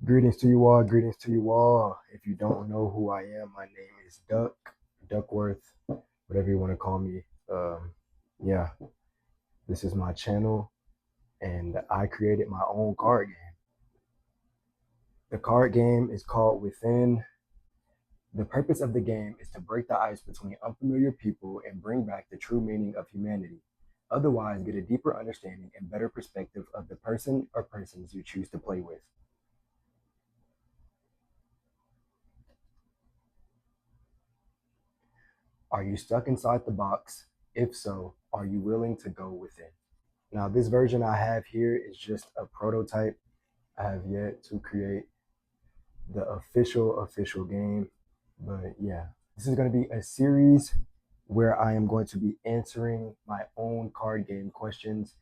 Greetings to you all. Greetings to you all. If you don't know who I am, my name is Duckworth, whatever you want to call me. Yeah, this is my channel, and I created my own card game. The card game is called Within. The purpose of the game is to break the ice between unfamiliar people and bring back the true meaning of humanity. Otherwise, get a deeper understanding and better perspective of the person or persons you choose to play with. Are you stuck inside the box? If so, are you willing to go within? Now, this version I have here is just a prototype. I have yet to create the official game, but yeah, this is going to be a series where I am going to be answering my own card game questions.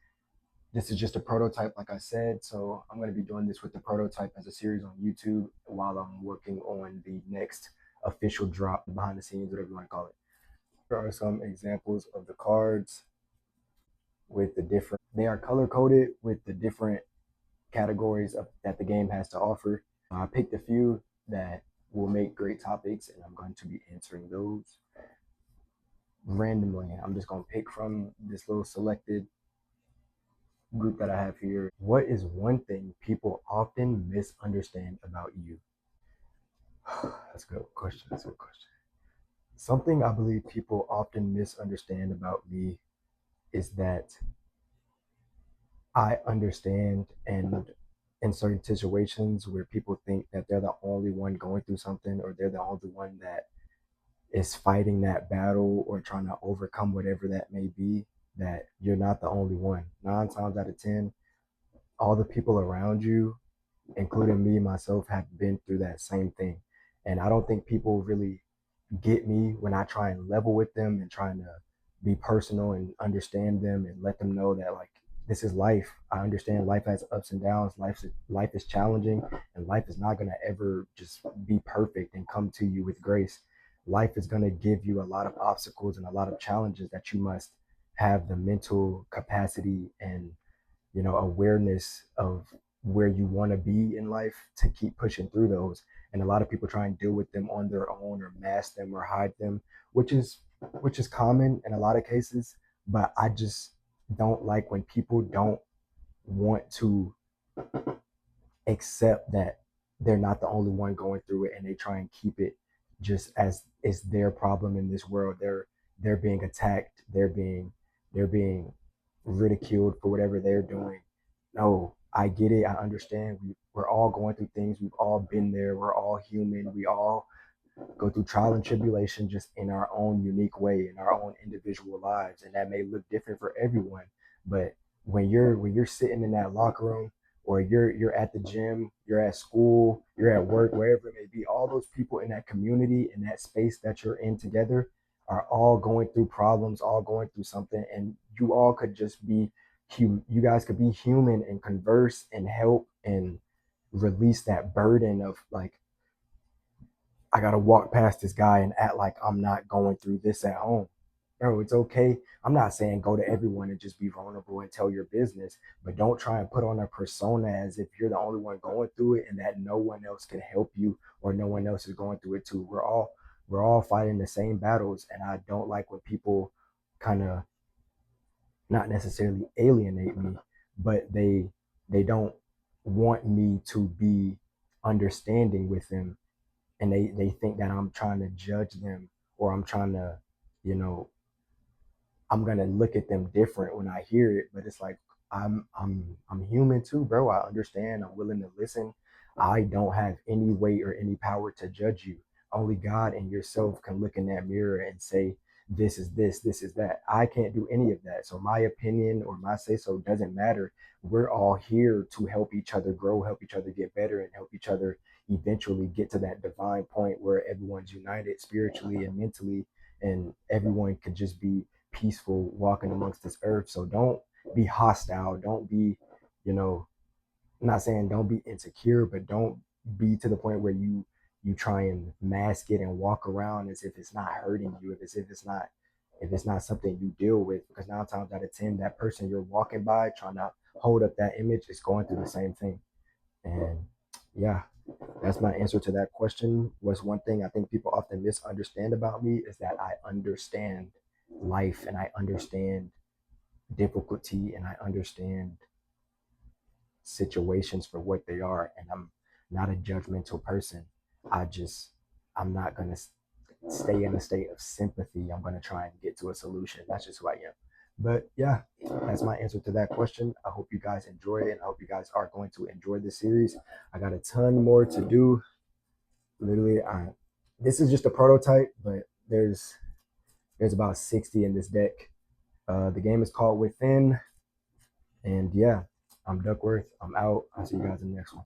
This is just a prototype, like I said, so I'm going to be doing this with the prototype as a series on YouTube while I'm working on the next official drop behind the scenes, whatever you want to call it. Here are some examples of the cards with the different, they are color coded with the different categories that the game has to offer. I picked a few that will make great topics, and I'm going to be answering those randomly. I'm just going to pick from this little selected group that I have here. What is one thing people often misunderstand about you? That's a good question. That's a good question. Something I believe people often misunderstand about me is that I understand, and in certain situations where people think that they're the only one going through something, or they're the only one that is fighting that battle or trying to overcome whatever that may be, that you're not the only one. 9 times out of 10, all the people around you, including me myself, have been through that same thing. And I don't think people really get me when I try and level with them and trying to be personal and understand them and let them know that, like, this is life. I understand life has ups and downs. Life is challenging, and life is not gonna ever just be perfect and come to you with grace. Life is gonna give you a lot of obstacles and a lot of challenges that you must have the mental capacity and awareness of where you want to be in life to keep pushing through those. And a lot of people try and deal with them on their own or mask them or hide them, which is common in a lot of cases. But I just don't like when people don't want to accept that they're not the only one going through it, and they try and keep it just as it's their problem in this world. They're being attacked, they're being ridiculed for whatever they're doing. No, I get it, I understand. We're all going through things, we've all been there, we're all human, we all go through trial and tribulation just in our own unique way, in our own individual lives, and that may look different for everyone. But when you're sitting in that locker room, or you're at the gym, you're at school, you're at work, wherever it may be, all those people in that community, in that space that you're in together, are all going through problems, all going through something, and you all could just be you guys could be human and converse and help and release that burden of, like, I gotta walk past this guy and act like I'm not going through this at home. Bro, it's okay. I'm not saying go to everyone and just be vulnerable and tell your business, but don't try and put on a persona as if you're the only one going through it and that no one else can help you or no one else is going through it too. We're all fighting the same battles, and I don't like when people kind of not necessarily alienate me, but they don't want me to be understanding with them, and they think that I'm trying to judge them, or I'm trying to, you know, I'm gonna look at them different when I hear it. But it's like I'm human too, bro. I understand. I'm willing to listen. I don't have any weight or any power to judge you. Only God and yourself can look in that mirror and say, this is this, this is that. I can't do any of that. So my opinion or my say so doesn't matter. We're all here to help each other grow, help each other get better, and help each other eventually get to that divine point where everyone's united spiritually and mentally, and everyone could just be peaceful walking amongst this earth. So don't be hostile. Don't be, you know, I'm not saying don't be insecure, but don't be to the point where you try and mask it and walk around as if it's not hurting you, if it's not something you deal with. Because 9 times out of 10, that person you're walking by trying to hold up that image is going through the same thing. And yeah, that's my answer to that question. Was one thing I think people often misunderstand about me is that I understand life and I understand difficulty and I understand situations for what they are, and I'm not a judgmental person. I just I'm not gonna stay in a state of sympathy. I'm gonna try and get to a solution. That's just who I am. But yeah, that's my answer to that question. I hope you guys enjoy it, and I hope you guys are going to enjoy this series. I got a ton more to do. Literally, this is just a prototype, but there's about 60 in this deck. The game is called Within, and yeah, I'm Duckworth. I'm out. I'll see you guys in the next one.